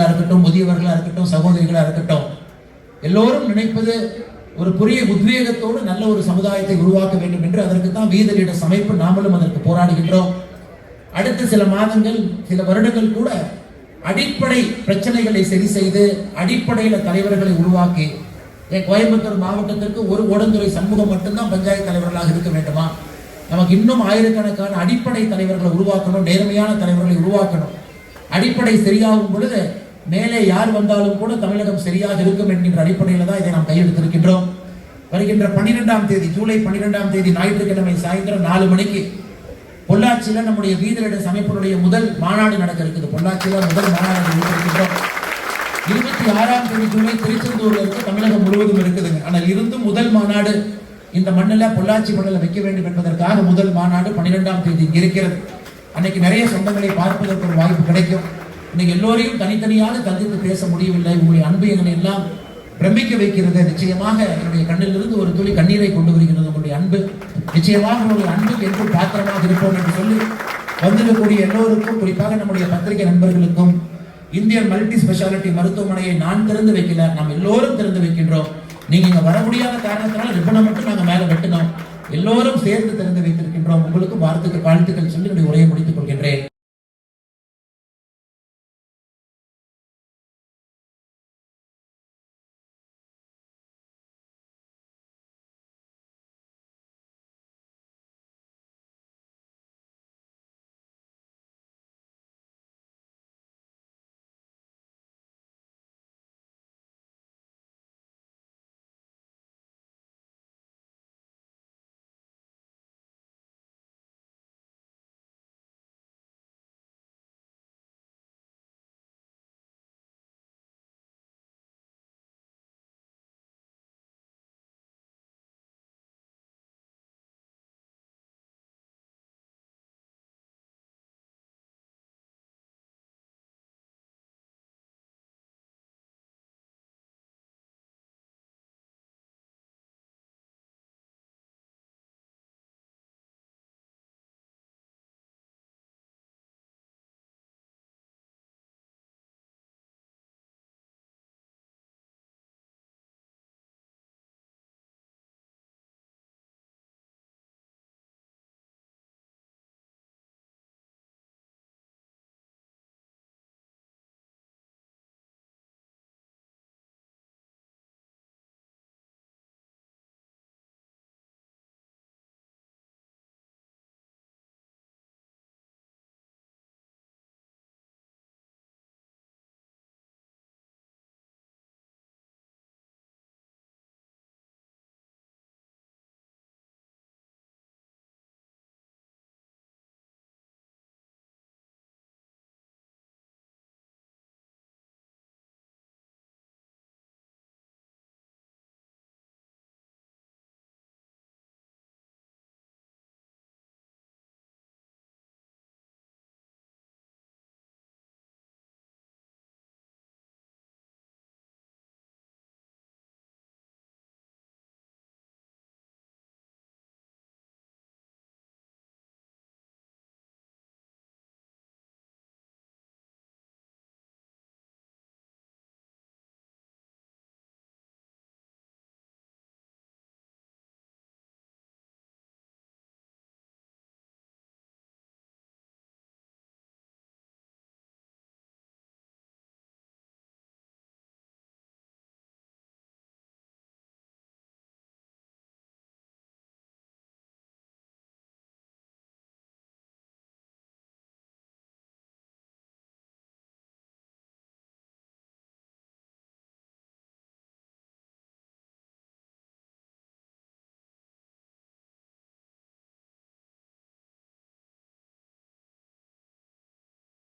இருக்கட்டும், முதியவர்களா இருக்கட்டும், சகோதரிகளா இருக்கட்டும், எல்லோரும் நினைப்பது ஒரு புதிய உத்வேகத்தோடு நல்ல ஒரு சமுதாயத்தை உருவாக்க வேண்டும் என்று அதற்கு தான் வீத லீடர்ஸ் அமைப்பு நாமளும் அதற்கு போராடுகின்றோம். அடுத்த சில மாதங்கள், சில வருடங்கள் கூட அடிப்படை பிரச்சனைகளை சரி செய்து அடிப்படையில தலைவர்களை உருவாக்கி, கோயம்புத்தூர் மாவட்டத்திற்கு ஒரு ஓடந்துறை சமூகம் மட்டும்தான் பஞ்சாயத்து தலைவர்களாக இருக்க வேண்டுமா? நமக்கு இன்னும் ஆயிரக்கணக்கான அடிப்படை தலைவர்களை உருவாக்கணும், நேர்மையான தலைவர்களை உருவாக்கணும். அடிப்படை சரியாகும் பொழுது மேலே யார் வந்தாலும் கூட தமிழகம் சரியாக இருக்கும் என்கின்ற அடிப்படையில் தான் இதை நாம் கையெழுத்திருக்கின்றோம். வருகின்ற 12ஆம் தேதி, ஜூலை 12ஆம் தேதி ஞாயிற்றுக்கிழமை சாயந்தரம் 4 மணிக்கு பொள்ளாச்சியில நம்முடைய வீத லீடர்ஸ் அமைப்பினுடைய முதல் மாநாடு நடக்க இருக்குது. பொள்ளாச்சியில முதல் மாநாடு இருக்கின்றோம். 26ஆம் தேதி ஜூலை திருச்செந்தூர்ல இருக்கு, தமிழகம் முழுவதும் இருக்குதுங்க. ஆனால் இருந்தும் முதல் மாநாடு இந்த மண்ணில், பொள்ளாச்சி மண்ணில் வைக்க வேண்டும் என்பதற்காக முதல் மாநாடு 12ஆம் தேதி இருக்கிறது. அன்னைக்கு நிறைய சொந்தங்களை பார்ப்பதற்கு ஒரு வாய்ப்பு கிடைக்கும். இன்னைக்கு எல்லோரையும் தனித்தனியாக சந்தித்து பேச முடியவில்லை. உங்களுடைய அன்பு எங்களை எல்லாம் பிரமிக்க வைக்கிறது. நிச்சயமாக என்னுடைய கண்ணிலிருந்து ஒரு துளி கண்ணீரை கொண்டு வருகிறது உங்களுடைய அன்பு. நிச்சயமாக உங்களுடைய அன்புக்கு என்றும் பாத்திரமாக இருப்போம் என்று சொல்லி வந்திருக்கக்கூடிய எல்லோருக்கும், குறிப்பாக நம்முடைய பத்திரிகை நண்பர்களுக்கும், இந்தியன் மல்டி ஸ்பெஷாலிட்டி மருத்துவமனையை நான் திறந்து வைக்கல, நாம் எல்லோரும் திறந்து வைக்கின்றோம். நீங்க இங்க வர முடியாத காரணத்தினால ரிப்பனை மட்டும் நாங்க மேல வெட்டினோம். எல்லோரும் சேர்ந்து திறந்து வைத்திருக்கின்றோம். உங்களுக்கு வாழ்த்துக்கள் சொல்லி உரையை முடித்துக் கொள்கின்றேன்.